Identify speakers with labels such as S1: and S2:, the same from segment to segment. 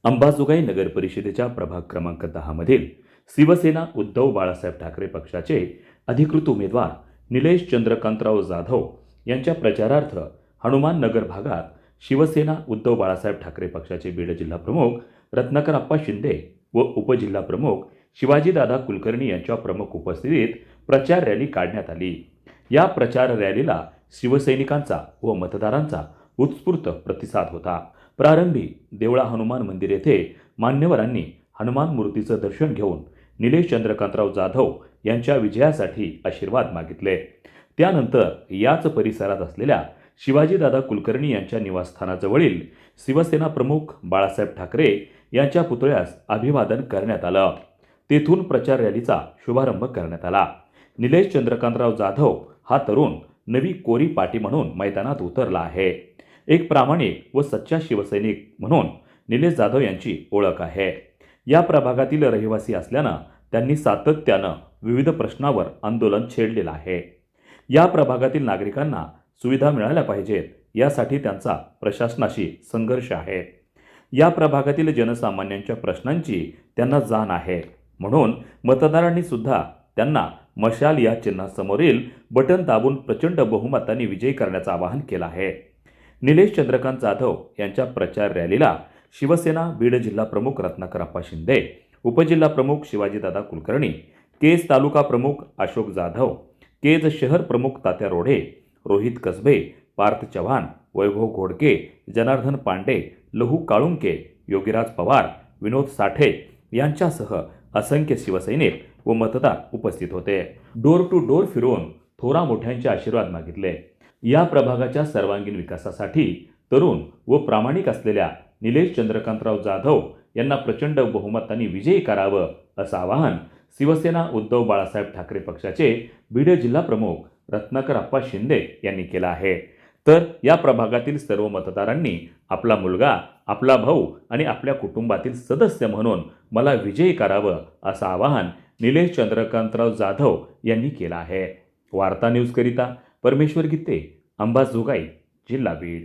S1: अंबाजोगाई नगर परिषदेच्या प्रभाग क्रमांक 10 मधील शिवसेना उद्धव बाळासाहेब ठाकरे पक्षाचे अधिकृत उमेदवार निलेश चंद्रकांतराव जाधव यांच्या प्रचारार्थ हनुमान नगर भागात शिवसेना उद्धव बाळासाहेब ठाकरे पक्षाचे बीड जिल्हा प्रमुख रत्नाकर अप्पा शिंदे व उपजिल्हा प्रमुख शिवाजीदादा कुलकर्णी यांच्या प्रमुख उपस्थितीत प्रचार रॅली काढण्यात आली। या प्रचार रॅलीला शिवसैनिकांचा व मतदारांचा उत्स्फूर्त प्रतिसाद होता। प्रारंभी देवळा हनुमान मंदिर येथे मान्यवरांनी हनुमान मूर्तीचं दर्शन घेऊन निलेश चंद्रकांतराव जाधव यांच्या विजयासाठी आशीर्वाद मागितले। त्यानंतर याच परिसरात असलेल्या शिवाजीदादा कुलकर्णी यांच्या निवासस्थानाजवळील शिवसेना प्रमुख बाळासाहेब ठाकरे यांच्या पुतळ्यास अभिवादन करण्यात आलं। तेथून प्रचार रॅलीचा शुभारंभ करण्यात आला। निलेश चंद्रकांतराव जाधव हा तरुण नवी कोरी पाटी म्हणून मैदानात उतरला आहे। एक प्रामाणिक व सच्चा शिवसैनिक म्हणून निलेश जाधव यांची ओळख आहे। या प्रभागातील रहिवासी असल्यानं त्यांनी सातत्यानं विविध प्रश्नावर आंदोलन छेडलेलं आहे। या प्रभागातील नागरिकांना सुविधा मिळाल्या पाहिजेत यासाठी त्यांचा प्रशासनाशी संघर्ष आहे। या प्रभागातील जनसामान्यांच्या प्रश्नांची त्यांना जाण आहे, म्हणून मतदारांनी सुद्धा त्यांना मशाल या चिन्हासमोरील बटन दाबून प्रचंड बहुमताने विजयी करण्याचं आवाहन केलं आहे। निलेश चंद्रकांत जाधव यांच्या प्रचार रॅलीला शिवसेना बीड जिल्हा प्रमुख रत्नाकर अप्पा शिंदे, उपजिल्हा प्रमुख शिवाजीदादा कुलकर्णी, केज तालुका प्रमुख अशोक जाधव, केज शहर प्रमुख तात्या रोढे, रोहित कसबे, पार्थ चव्हाण, वैभव घोडके, जनार्दन पांडे, लहू काळुंके, योगीराज पवार, विनोद साठे यांच्यासह असंख्य शिवसैनिक व मतदार उपस्थित होते। डोर टू डोर फिरून थोरा मोठ्यांचे आशीर्वाद मागितले। या प्रभागाच्या सर्वांगीण विकासासाठी तरुण व प्रामाणिक असलेल्या निलेश चंद्रकांतराव जाधव यांना प्रचंड बहुमताने विजयी करावं असं आवाहन शिवसेना उद्धव बाळासाहेब ठाकरे पक्षाचे बीड जिल्हा प्रमुख रत्नाकर अप्पा शिंदे यांनी केलं आहे। तर या प्रभागातील सर्व मतदारांनी आपला मुलगा, आपला भाऊ आणि आपल्या कुटुंबातील सदस्य म्हणून मला विजयी करावं असं आवाहन निलेश चंद्रकांतराव जाधव यांनी केलं आहे। वार्ता न्यूज करिता परमेश्वर गीते, अंबाजोगाई, जिल्हा बीड।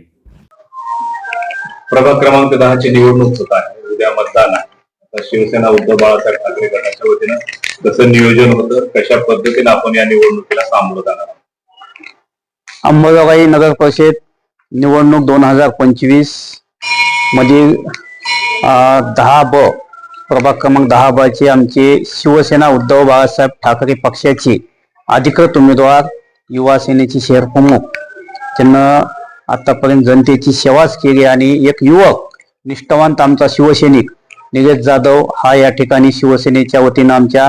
S2: प्रभाग क्रमांक 10 ची निवडणूक होत आहे। उद्या मतदान आहे। शिवसेना उद्धव बाळासाहेब ठाकरे गटाच्या वतीनं कसं नियोजन होतं, कशा पद्धतीने आपण या निवडणुकीला सामोरं जाणार आहोत?
S3: अंबाजोगाई नगर परिषद निवडणूक 2025 मधील 10 प्रभाग क्रमांक 10 चे आमचे शिवसेना उद्धव बाळासाहेब ठाकरे पक्षाचे अधिकृत उमेदवार युवा सेनेचे शहर प्रमुख, त्यांना आतापर्यंत जनतेची सेवाच केली आणि एक युवक निष्ठावंत आमचा शिवसैनिक निलेश जाधव हा या ठिकाणी शिवसेनेच्या वतीनं आमच्या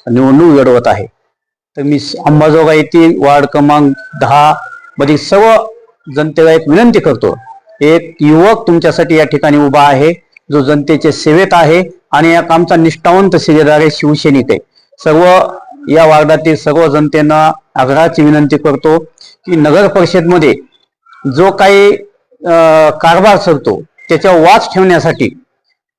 S3: निवडणूक लढवत आहे। तर मी अंबाजोगाई येथील वार्ड क्रमांक 10 मधील सर्व जनतेला एक विनंती करतो, एक युवक तुमच्यासाठी या ठिकाणी उभा आहे जो जनतेच्या सेवेत आहे आणि एक आमचा निष्ठावंत सेवेदार आहे, शिवसैनिक आहे। सर्व या वार्डातील सर्व जनतेना आग्रहाची विनंती करतो की नगर परिषदमध्ये जो काही कारभार चालतो त्याच्या वाच ठेवण्यासाठी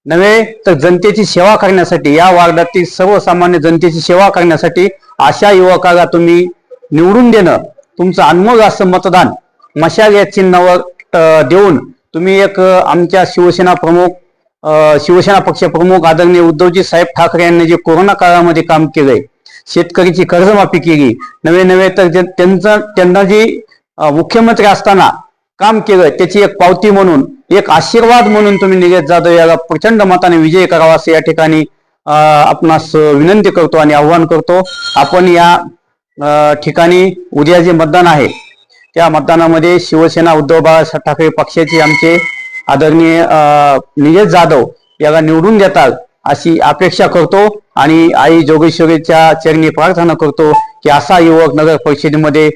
S3: नव्हे तर जनतेची सेवा करण्यासाठी, या वार्डातील सर्वसामान्य जनतेची सेवा करण्यासाठी अशा युवकाला तुम्ही निवडून देणं, तुमचं अनमोल असं मतदान मशाल या चिन्हावर देऊन तुम्ही एक आमच्या शिवसेना पक्ष प्रमुख आदरणीय उद्धवजी साहेब ठाकरे यांनी जे कोरोना काळामध्ये काम केलंय, शेतकरीची कर्जमाफी केली, नवे तर त्यांना जी मुख्यमंत्री असताना काम केलं त्याची एक पावती म्हणून, एक आशीर्वाद म्हणून तुम्ही निलेश जाधव याला प्रचंड मताने विजय करावा असं या ठिकाणी आपणास विनंती करतो आणि आव्हान करतो। आपण या ठिकाणी उद्या जे मतदान आहे त्या मतदानामध्ये शिवसेना उद्धव बाळासाहेब ठाकरे पक्षाचे आमचे आदरणीय निलेश जाधव याला निवडून देतात अशी अपेक्षा करतो आणि आई जोगेश्वरीच्या चरणी प्रार्थना करतो की असा युवक नगर परिषदेमध्ये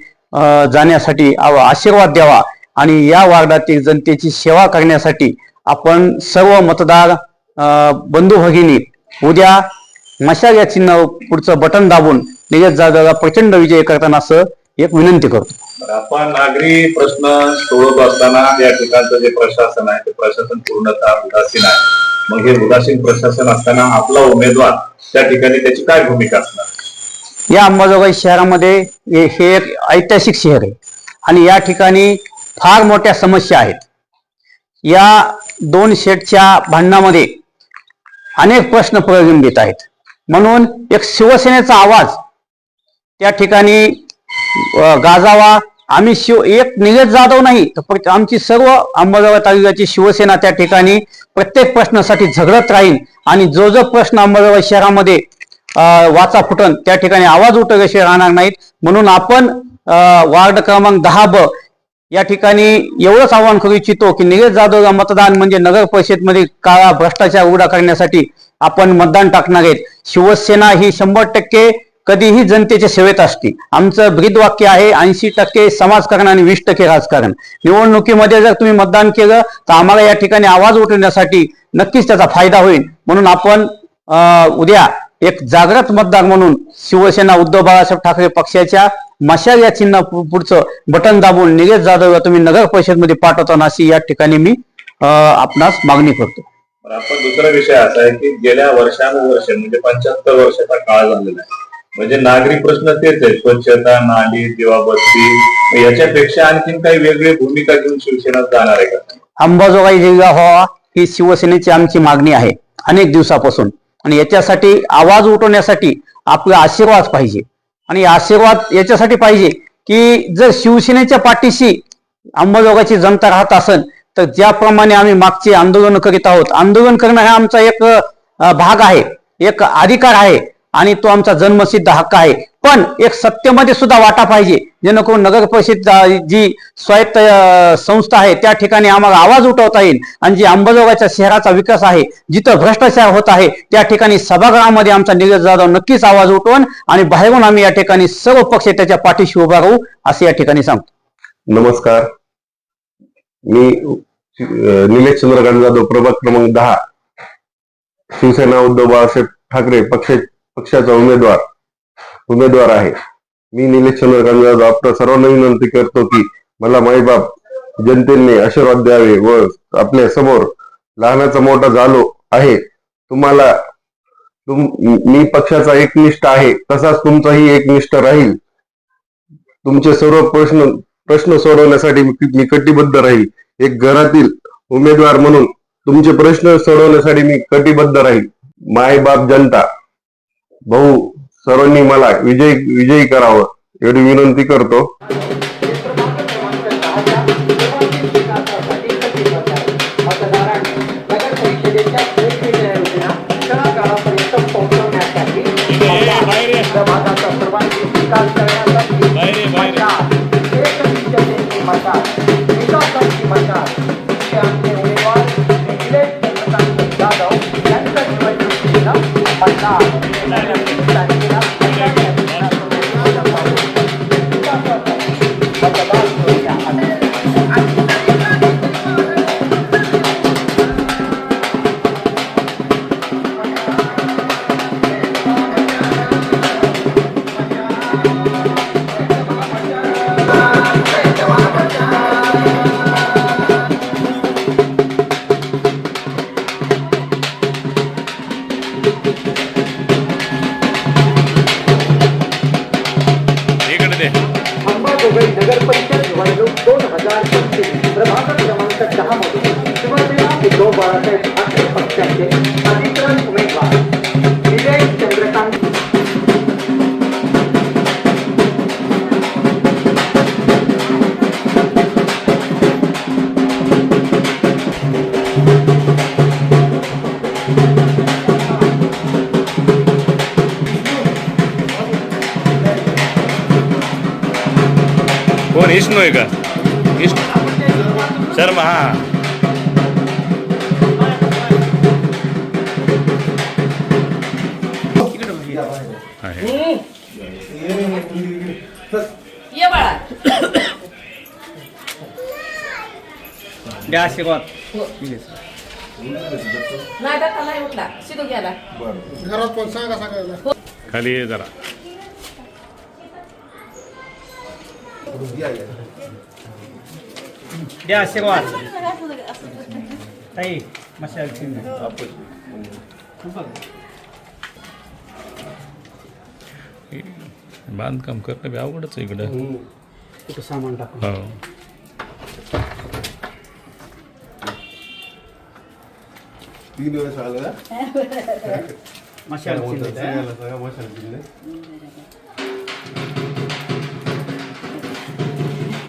S3: जाण्यासाठी आशीर्वाद द्यावा आणि या वार्डातील जनतेची सेवा करण्यासाठी आपण सर्व मतदार बंधू भगिनी उद्या मशाल या चिन्ह पुढचं बटन दाबून निलेश जाधवला प्रचंड विजय करताना असं एक विनंती करतो।
S2: आपण नागरी प्रश्न सोडवत असताना या ठिकाणचं जे प्रशासन आहे ते प्रशासन पूर्णतः उदासीन आहे। मग हे उदासीन प्रशासन असताना आपला उमेदवार त्या ठिकाणी त्याची काय भूमिका असणार?
S3: या अंबाजोगाई शहरामध्ये हे एक ऐतिहासिक शहर आहे आणि या ठिकाणी फार मोठ्या समस्या आहेत। या दोन शेठच्या भांडणामध्ये अनेक प्रश्न प्रलंबित आहेत. म्हणून एक शिवसेनेचा आवाज त्या ठिकाणी गाजावा. आम्ही एक निलेश जाधव नाही तर आमची सर्व अंबरगाव तालुक्याची शिवसेना त्या ठिकाणी प्रत्येक प्रश्नासाठी झगडत राहील आणि जो जो प्रश्न अंबरगाव शहरामध्ये वाचा फुटन त्या ठिकाणी आवाज उठवल्याशिवाय राहणार नाहीत. म्हणून आपण वार्ड क्रमांक 10 या ठिकाणी एवढंच आवाहन करू इच्छितो की निलेश जाधव मतदान म्हणजे नगर परिषदमध्ये काळा भ्रष्टाचार उघडा करण्यासाठी आपण मतदान टाकणार आहेत. शिवसेना ही 100% कधीही जनतेच्या सेवेत असते. आमचं ब्रीदवाक्य आहे 80% समाजकारण आणि 20% राजकारण. निवडणुकीमध्ये जर तुम्ही मतदान केलं तर आम्हाला या ठिकाणी आवाज उठवण्यासाठी नक्कीच त्याचा फायदा होईल. म्हणून आपण उद्या एक जागृत मतदार म्हणून शिवसेना उद्धव बाळासाहेब ठाकरे पक्षाच्या मशाल या चिन्ह पुढचं बटन दाबून निलेश जाधव तुम्ही नगर परिषदमध्ये पाठवताना अशी या ठिकाणी मी आपणास मागणी करतो.
S2: आपण दुसरा विषय असा आहे की गेल्या वर्षानुवर्ष म्हणजे 75 वर्षाचा काळ झालेला आहे. म्हणजे नागरिक प्रश्न तेच आहे, स्वच्छता, नाली, दिवाबत्ती. याच्यापेक्षा आणखीन काही वेगळी भूमिका घेऊन शिवसेना जाणार आहे का?
S3: अंबाजोगाई जिल्हा व्हावा ही शिवसेनेची आमची मागणी आहे अनेक दिवसापासून. आणि याच्यासाठी आवाज उठवण्यासाठी आपला आशीर्वाद पाहिजे. आणि आशीर्वाद याच्यासाठी पाहिजे की जर शिवसेनेच्या पाठीशी अंबाजोगाईची जनता राहत असेल तर ज्याप्रमाणे आम्ही मागचे आंदोलन करीत आहोत, आंदोलन करणं हा आमचा एक भाग आहे, एक अधिकार आहे आणि तो आमचा जन्मसिद्ध हक्क आहे. पण एक सत्तेमध्ये सुद्धा वाटा पाहिजे जेणेकरून नगर परिषद जी स्वायत्त संस्था आहे त्या ठिकाणी आम्हाला आवाज उठवता येईल. आणि जी अंबाजोगाईच्या शहराचा विकास आहे, जिथं भ्रष्टाचार होत आहे त्या ठिकाणी सभागृहामध्ये आमचा निलेश जाधव नक्कीच आवाज उठवून आणि बाहेरून आम्ही या ठिकाणी सर्व पक्ष त्याच्या पाठीशी उभा राहू असे या ठिकाणी सांगतो.
S4: नमस्कार, मी निलेश चंद्रकांत जाधव, प्रभाग क्रमांक 10, शिवसेना उद्धव बाळासाहेब ठाकरे पक्षाचा उमेदवार आहे. मी निलेश चंद्रकांत जाधव आपल्या सर्वांना विनंती करतो की मला माईबाप जनतेने आशीर्वाद द्यावे व आपल्या समोर लहानाचा मोठा झालो आहे. मी पक्षाचा एकनिष्ठ आहे, तसाच तुमचाही एकनिष्ठ राहील. तुमचे सर्व प्रश्न सोडवण्यासाठी मी कटिबद्ध राहील. एक घरातील उमेदवार म्हणून तुमचे प्रश्न सोडवण्यासाठी मी कटिबद्ध राहील. माय बाप जनता भाऊ सर्वांनी मला विजयी करावं एवढी विनंती करतो.
S5: अंबाजोगाई नगर परिषद निवडणूक 2025 प्रभाग क्रमांक 10 मधून शिवसेना उद्धव बाळासाहेब ठाकरे पक्षाचे अधिकृत उमेदवार निलेश चंद्रकांत
S1: कोण इष्णू आहे का? शर्मा. हा
S6: ये बाळा
S3: द्या आशीर्वाद.
S6: नाही दाखला नाही उठला शिदू घ्यायला
S7: घरात पण सांगा सगळ्यांना.
S1: खाली ये जरा.
S3: द्या आशीर्वाद. ताई मशाल चिन्ह
S1: बांधकाम करणं बी अवघडच आहे इकडं.
S3: कुठं सामान टाकू.
S1: हो.
S4: 3 वेळेस आलं का?
S3: मशाल
S4: काय
S3: चिन्ह
S4: म्हणतात?
S3: आहे.
S4: सगळ्याला सगळ्या मशाल चिन्ह.